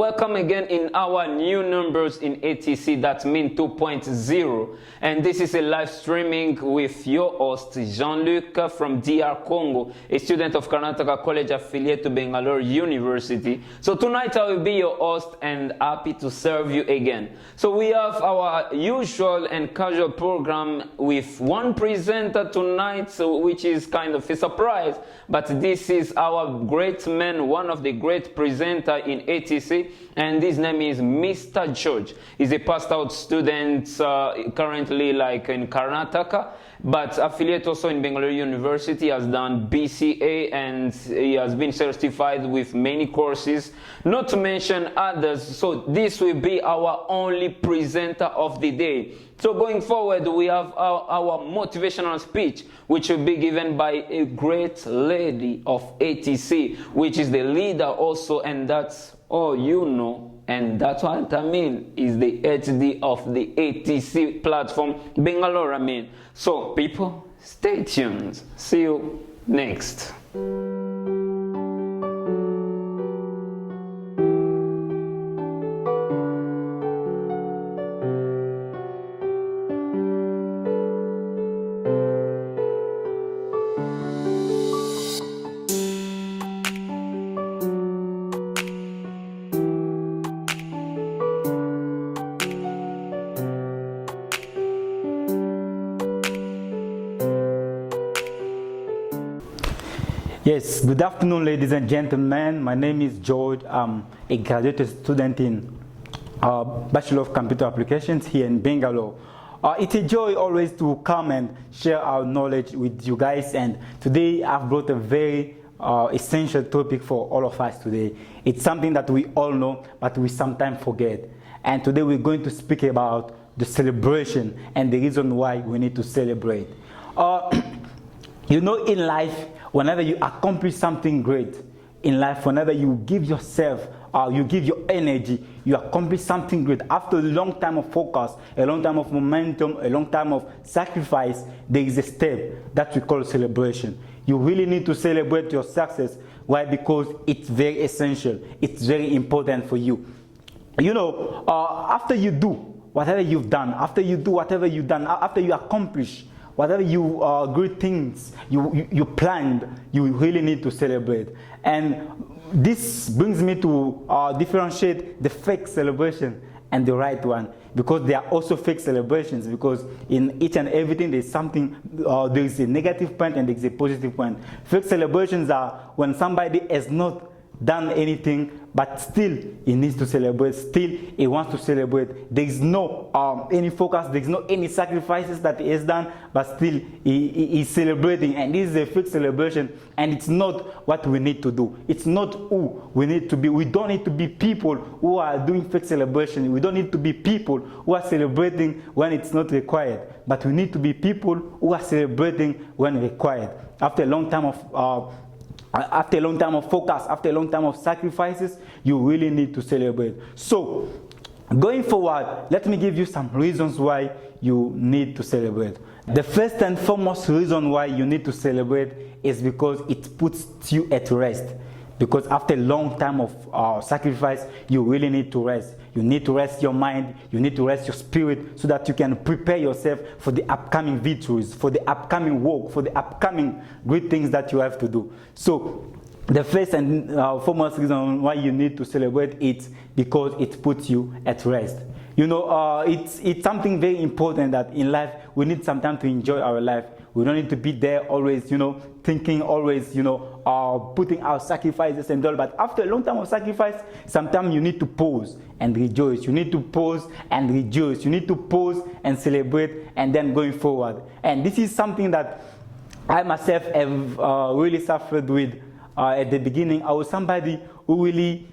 welcome again in our new numbers in ATC, that means 2.0. And this is a live streaming with your host, Jean-Luc from DR Congo, a student of Karnataka College affiliate to Bangalore University. So tonight I will be your host and happy to serve you again. So we have our usual and casual program with one presenter tonight, which is kind of a surprise, but this is our great man, one of the great presenters in ATC, and his name is Mr. George. He's a passed out student currently like in Karnataka, but affiliate also in Bangalore University, has done BCA, and he has been certified with many courses, not to mention others. So this will be our only presenter of the day. So going forward, we have our motivational speech, which will be given by a great lady of ATC, which is the leader also, and that's all you know. And that's what I mean, is the HD of the ATC platform, Bangalore, I mean. So people, stay tuned. See you next. Yes, good afternoon, ladies and gentlemen. My name is George. I'm a graduate student in Bachelor of Computer Applications here in Bangalore. It's a joy always to come and share our knowledge with you guys, and today I've brought a very essential topic for all of us today. It's something that we all know, but we sometimes forget. And today we're going to speak about the celebration and the reason why we need to celebrate. You know, in life, whenever you accomplish something great in life, whenever you give yourself, you give your energy, you accomplish something great, after a long time of focus, a long time of momentum, a long time of sacrifice, there is a step that we call celebration. You really need to celebrate your success. Why? Because it's very essential. It's very important for you. You know, after you do whatever you've done, after you accomplish whatever you great things you planned, you really need to celebrate. And this brings me to differentiate the fake celebration and the right one, because there are also fake celebrations, because in each and everything there's something, there is a negative point and there is a positive point. Fake celebrations are when somebody has not done anything, but still he needs to celebrate, still he wants to celebrate. There is no any focus, there is no any sacrifices that he has done, but still he is celebrating. And this is a fake celebration, and it's not what we need to do. It's not who we need to be. We don't need to be people who are doing fake celebration. We don't need to be people who are celebrating when it's not required, but we need to be people who are celebrating when required. After a long time of focus, after a long time of sacrifices, you really need to celebrate. So, going forward, let me give you some reasons why you need to celebrate. The first and foremost reason why you need to celebrate is because it puts you at rest. Because after a long time of sacrifice, you really need to rest. You need to rest your mind, you need to rest your spirit, so that you can prepare yourself for the upcoming victories, for the upcoming work, for the upcoming great things that you have to do. So, the first and foremost reason why you need to celebrate it, because it puts you at rest. You know, it's something very important that in life we need some time to enjoy our life. We don't need to be there always, you know, thinking always, you know, putting our sacrifices and all. But after a long time of sacrifice, sometimes you need to pause and rejoice. You need to pause and rejoice. You need to pause and celebrate, and then going forward. And this is something that I myself have really suffered with at the beginning. I was somebody who really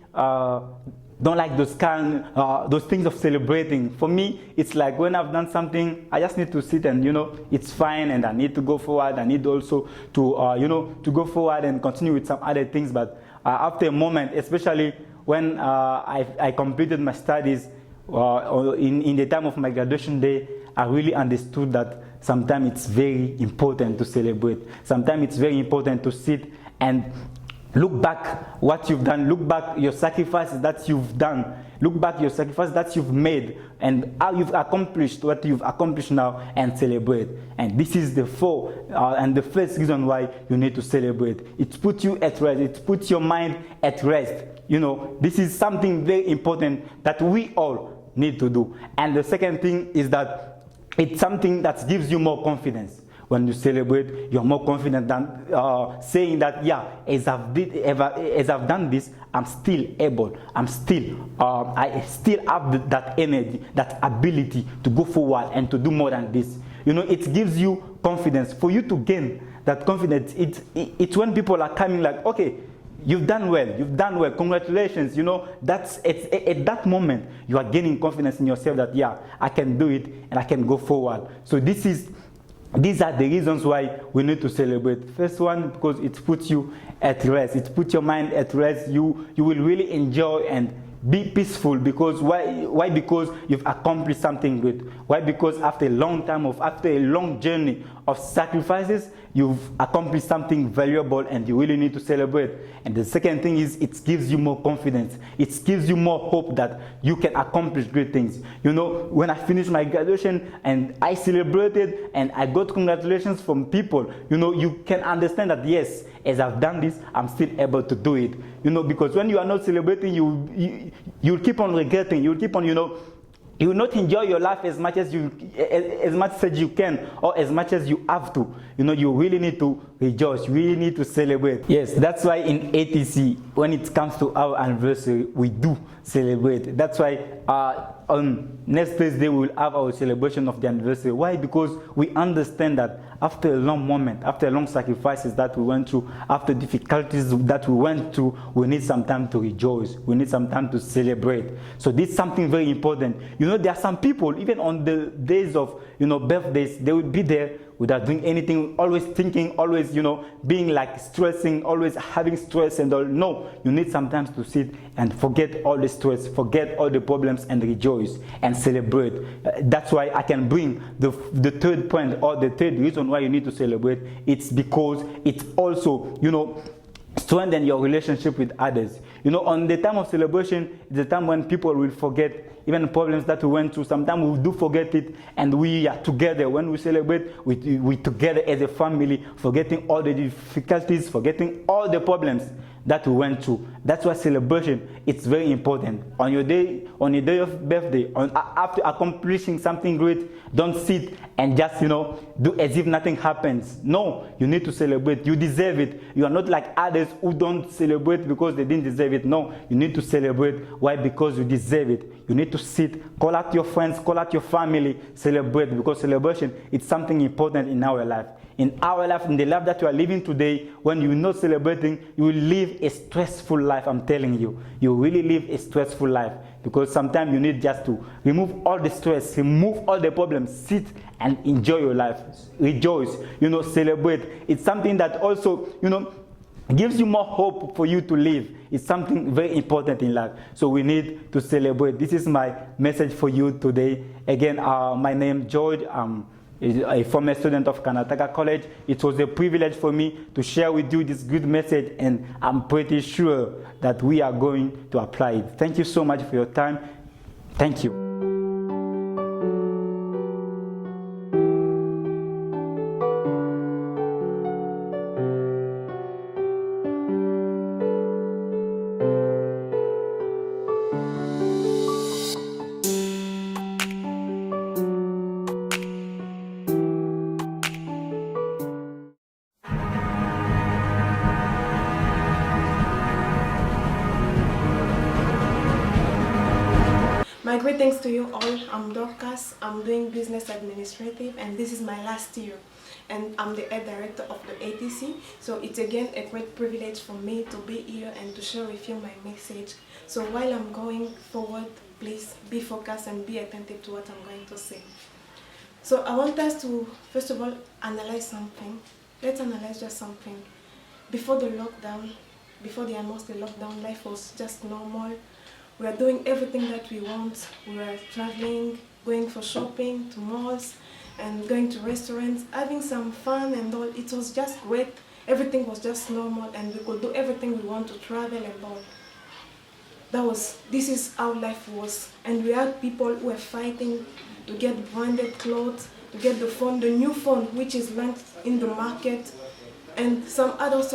don't like those things of celebrating. For me, it's like when I've done something, I just need to sit and, you know, it's fine, and I need to go forward. I need also to, you know, to go forward and continue with some other things. But after a moment, especially when I completed my studies in the time of my graduation day, I really understood that sometimes it's very important to celebrate. Sometimes it's very important to sit and Look back what you've done. Look back your sacrifices that you've done. Look back your sacrifice that you've made and how you've accomplished what you've accomplished now, and celebrate. And this is the and the first reason why you need to celebrate. It puts you at rest. It puts your mind at rest. You know, this is something very important that we all need to do. And the second thing is that it's something that gives you more confidence. When you celebrate, you're more confident than saying that, yeah, as I've done this, I'm still able. I still have that energy, that ability to go forward and to do more than this. You know, it gives you confidence. For you to gain that confidence, it's when people are coming like, okay, you've done well, congratulations. You know, that's at that moment you are gaining confidence in yourself that, yeah, I can do it and I can go forward. So these are the reasons why we need to celebrate. First one, because it puts you at rest. It puts your mind at rest. You will really enjoy and be peaceful. Because why? Because you've accomplished something good. Why? Because after a long journey of sacrifices, you've accomplished something valuable, and you really need to celebrate. And the second thing is, it gives you more confidence. It gives you more hope that you can accomplish great things. You know, when I finished my graduation and I celebrated and I got congratulations from people, you know, you can understand that, yes, as I've done this, I'm still able to do it. You know, because when you are not celebrating, you'll keep on regretting. You'll keep on, you know, you will not enjoy your life as much as you can, or as much as you have to. You know, you really need to rejoice. You really need to celebrate. Yes, that's why in ATC, when it comes to our anniversary, we do celebrate. That's why on next Thursday we will have our celebration of the anniversary. Why? Because we understand that after a long moment, after long sacrifices that we went through, after difficulties that we went through, we need some time to rejoice. We need some time to celebrate. So this is something very important. You know, there are some people, even on the days of, you know, birthdays, they will be there without doing anything, always thinking, always, you know, being like stressing, always having stress and all. No, you need sometimes to sit and forget all the stress, forget all the problems, and rejoice and celebrate. That's why I can bring the third point, or the third reason why you need to celebrate. It's because it's also, you know, strengthen your relationship with others. You know, on the time of celebration, it's the time when people will forget even problems that we went through. Sometimes we do forget it, and we are together. When we celebrate, we together as a family, forgetting all the difficulties, forgetting all the problems that we went through. That's why celebration, it's very important. On your day of birthday, after accomplishing something great, don't sit and just, you know, do as if nothing happens. No, you need to celebrate. You deserve it. You are not like others who don't celebrate because they didn't deserve it. No, you need to celebrate. Why? Because you deserve it. You need to sit, call out your friends, call out your family, celebrate, because celebration is something important in our life. In our life, in the life that you are living today, when you're not celebrating, you will live a stressful life. I'm telling you, you really live a stressful life, because sometimes you need just to remove all the stress, remove all the problems, sit and enjoy your life, rejoice, you know, celebrate. It's something that also, you know, gives you more hope for you to live. It's something very important in life. So we need to celebrate. This is my message for you today. Again, my name is George. Is a former student of Karnataka College. It was a privilege for me to share with you this good message, and I'm pretty sure that we are going to apply it. Thank you so much for your time. Thank you. My greetings to you all. I'm Dorcas. I'm doing business administrative, and this is my last year. And I'm the head director of the ATC. So it's again a great privilege for me to be here and to share with you my message. So while I'm going forward, please be focused and be attentive to what I'm going to say. So I want us to, first of all, analyze something. Let's analyze just something. Before the lockdown, before they announced the lockdown, life was just normal. We are doing everything that we want. We are traveling, going for shopping, to malls, and going to restaurants, having some fun and all. It was just great. everything was just normal and we could do everything we want to travel and all. This is how life was. And we had people who were fighting to get branded clothes, to get the new phone which is ranked in the market. And some others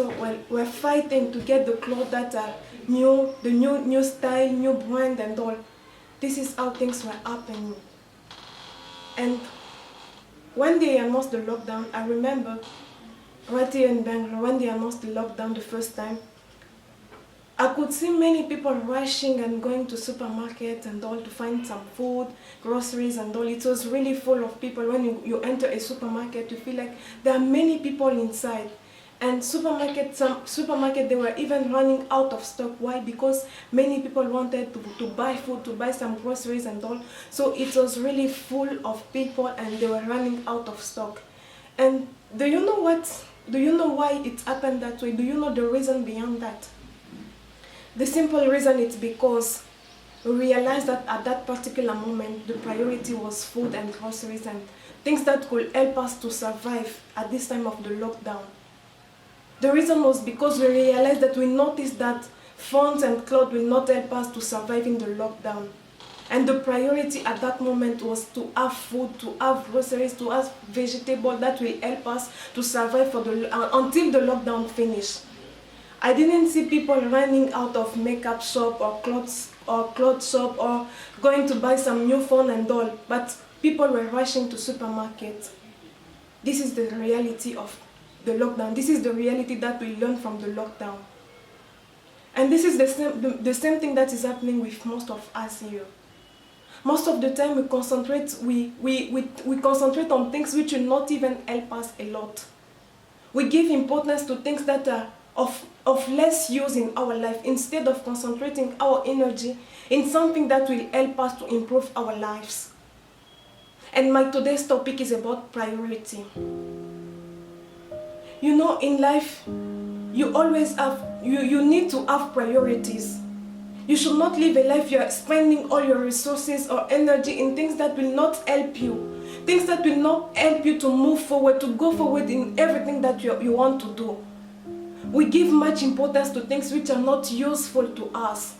were fighting to get the clothes that are new, the new style, new brand and all. This is how things were happening. And when they announced the lockdown, I remember right here in Bangalore, when they announced the lockdown the first time, I could see many people rushing and going to supermarkets and all to find some food, groceries and all. It was really full of people. When you enter a supermarket, you feel like there are many people inside. And some supermarket, they were even running out of stock. Why? Because many people wanted to buy food, to buy some groceries and all. So it was really full of people and they were running out of stock. And do you know what? Do you know why it happened that way? Do you know the reason behind that? The simple reason is because we realized that at that particular moment, the priority was food and groceries and things that could help us to survive at this time of the lockdown. The reason was because we realized that we noticed that phones and clothes will not help us to survive in the lockdown. And the priority at that moment was to have food, to have groceries, to have vegetables that will help us to survive until the lockdown finished. I didn't see people running out of makeup shop or clothes shop or going to buy some new phone and all, but people were rushing to supermarkets. This is the reality of the lockdown. This is the reality that we learned from the lockdown. And this is the same thing that is happening with most of us here. Most of the time we concentrate on things which will not even help us a lot. We give importance to things that are of less use in our life instead of concentrating our energy in something that will help us to improve our lives. And my today's topic is about priority. You know, in life, you need to have priorities. You should not live a life you are spending all your resources or energy in things that will not help you. Things that will not help you to move forward, to go forward in everything that you want to do. We give much importance to things which are not useful to us.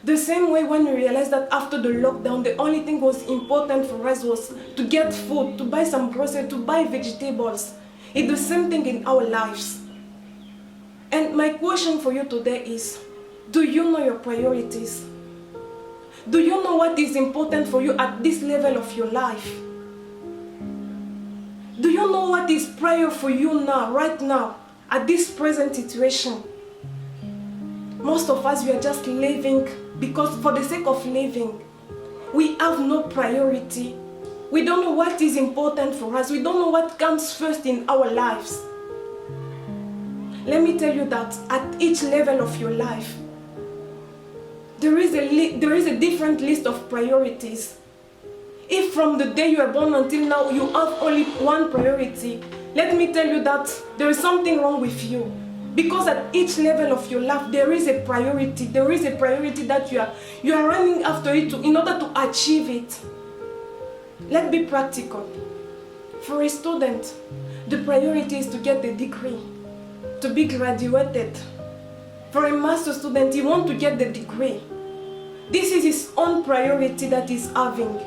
The same way when we realized that after the lockdown, the only thing was important for us was to get food, to buy some groceries, to buy vegetables. It's the same thing in our lives. And my question for you today is, do you know your priorities? Do you know what is important for you at this level of your life? Do you know what is prior for you now, right now, at this present situation? Most of us, we are just living because for the sake of living. We have no priority. We don't know what is important for us. We don't know what comes first in our lives. Let me tell you that at each level of your life, there is a different list of priorities. If from the day you were born until now you have only one priority, let me tell you that there is something wrong with you. Because at each level of your life, there is a priority. There is a priority that you are running after it in order to achieve it. Let's be practical. For a student, the priority is to get a degree, to be graduated. For a master's student, he wants to get the degree. This is his own priority that he's having.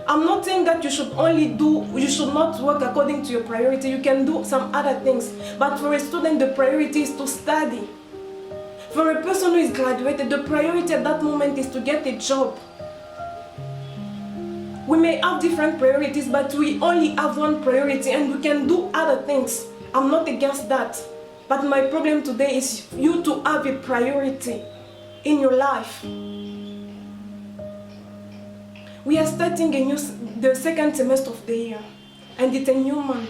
I'm not saying that you should not work according to your priority. You can do some other things. But for a student, the priority is to study. For a person who is graduated, the priority at that moment is to get a job. We may have different priorities, but we only have one priority and we can do other things. I'm not against that. But my problem today is you to have a priority in your life. We are starting the second semester of the year, and it's a new month.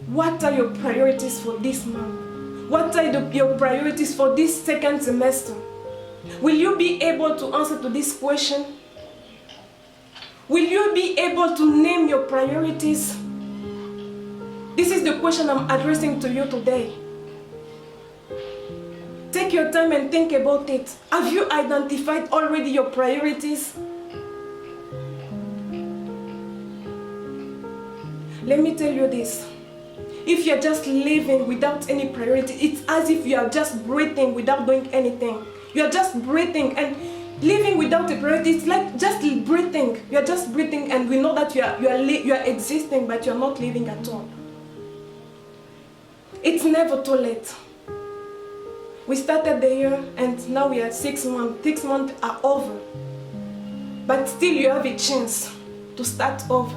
What are your priorities for this month? What are your priorities for this second semester? Will you be able to answer to this question? Will you be able to name your priorities? This is the question I'm addressing to you today. Take your time and think about it. Have you identified already your priorities? Let me tell you this. If you're just living without any priority, it's as if you are just breathing without doing anything. You're just breathing, and living without a priority, it's like just breathing. You're just breathing, and we know that you are existing, but you're not living at all. It's never too late. We started the year, and now we are 6 months. 6 months are over. But still you have a chance to start over.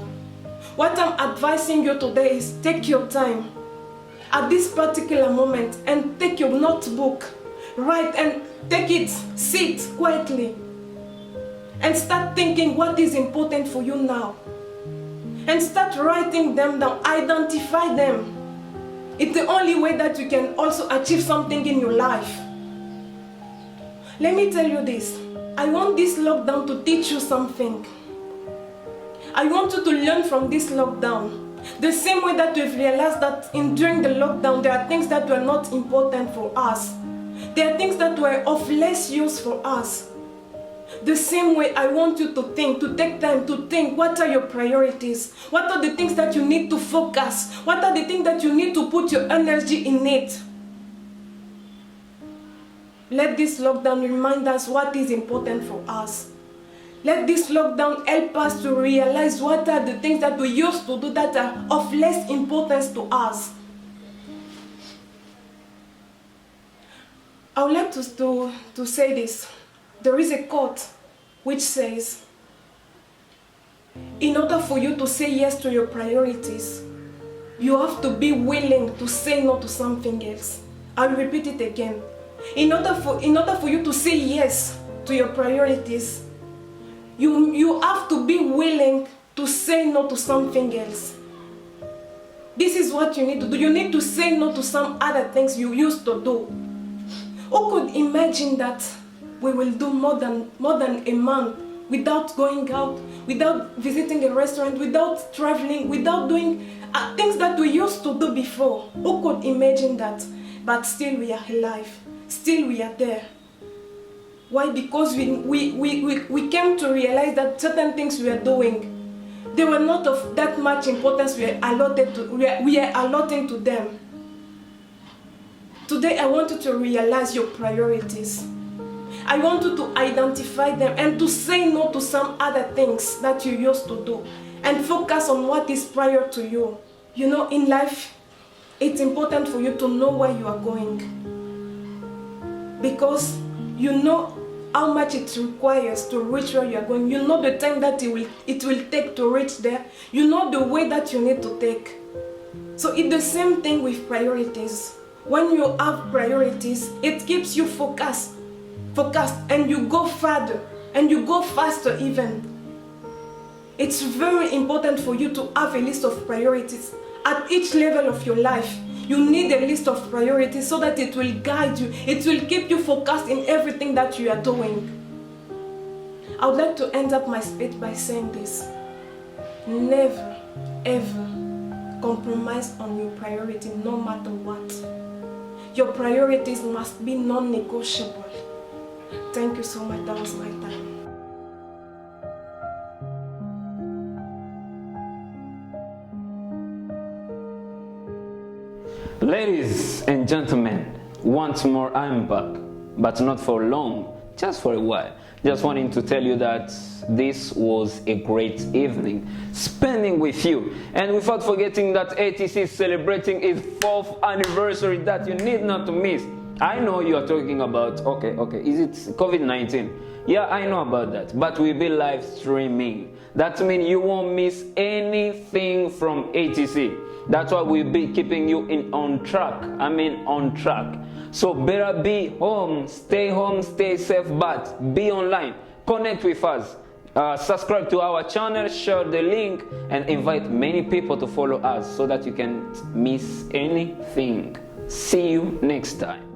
What I'm advising you today is take your time at this particular moment and take your notebook, write and take it, sit quietly and start thinking what is important for you now. And start writing them down, identify them. It's the only way that you can also achieve something in your life. Let me tell you this. I want this lockdown to teach you something. I want you to learn from this lockdown. The same way that we've realized that during the lockdown, there are things that were not important for us. There are things that were of less use for us. The same way I want you to think, to take time to think, what are your priorities? What are the things that you need to focus? What are the things that you need to put your energy in it? Let this lockdown remind us what is important for us. Let this lockdown help us to realize what are the things that we used to do that are of less importance to us. I would like to say this. There is a quote which says, in order for you to say yes to your priorities, you have to be willing to say no to something else. I'll repeat it again. In order for you to say yes to your priorities, you have to be willing to say no to something else. This is what you need to do. You need to say no to some other things you used to do. Who could imagine that we will do more than a month without going out, without visiting a restaurant, without traveling, without doing things that we used to do before? Who could imagine that? But still we are alive. Still we are there. Why? Because we came to realize that certain things we are doing, they were not of that much importance we are allotting to them. Today I want you to realize your priorities. I want you to identify them and to say no to some other things that you used to do and focus on what is prior to you. You know, in life, it's important for you to know where you are going, because you know how much it requires to reach where you are going. You know the time that it will take to reach there. You know the way that you need to take. So it's the same thing with priorities. When you have priorities, it keeps you focused, and you go further and you go faster even. It's very important for you to have a list of priorities at each level of your life. You need a list of priorities so that it will guide you. It will keep you focused in everything that you are doing. I would like to end up my speech by saying this. Never, ever compromise on your priority, no matter what. Your priorities must be non-negotiable. Thank you so much. That was my time. Ladies and gentlemen, once more I'm back, but not for long, just for a while. Just wanting to tell you that this was a great evening spending with you, and without forgetting that ATC is celebrating its 4th anniversary that you need not to miss. I know you are talking about, okay, is it COVID-19? Yeah, I know about that, but we'll be live streaming. That means you won't miss anything from ATC. That's why we'll be keeping you on track. So better be home, stay safe, but be online. Connect with us. Subscribe to our channel, share the link, and invite many people to follow us so that you can't miss anything. See you next time.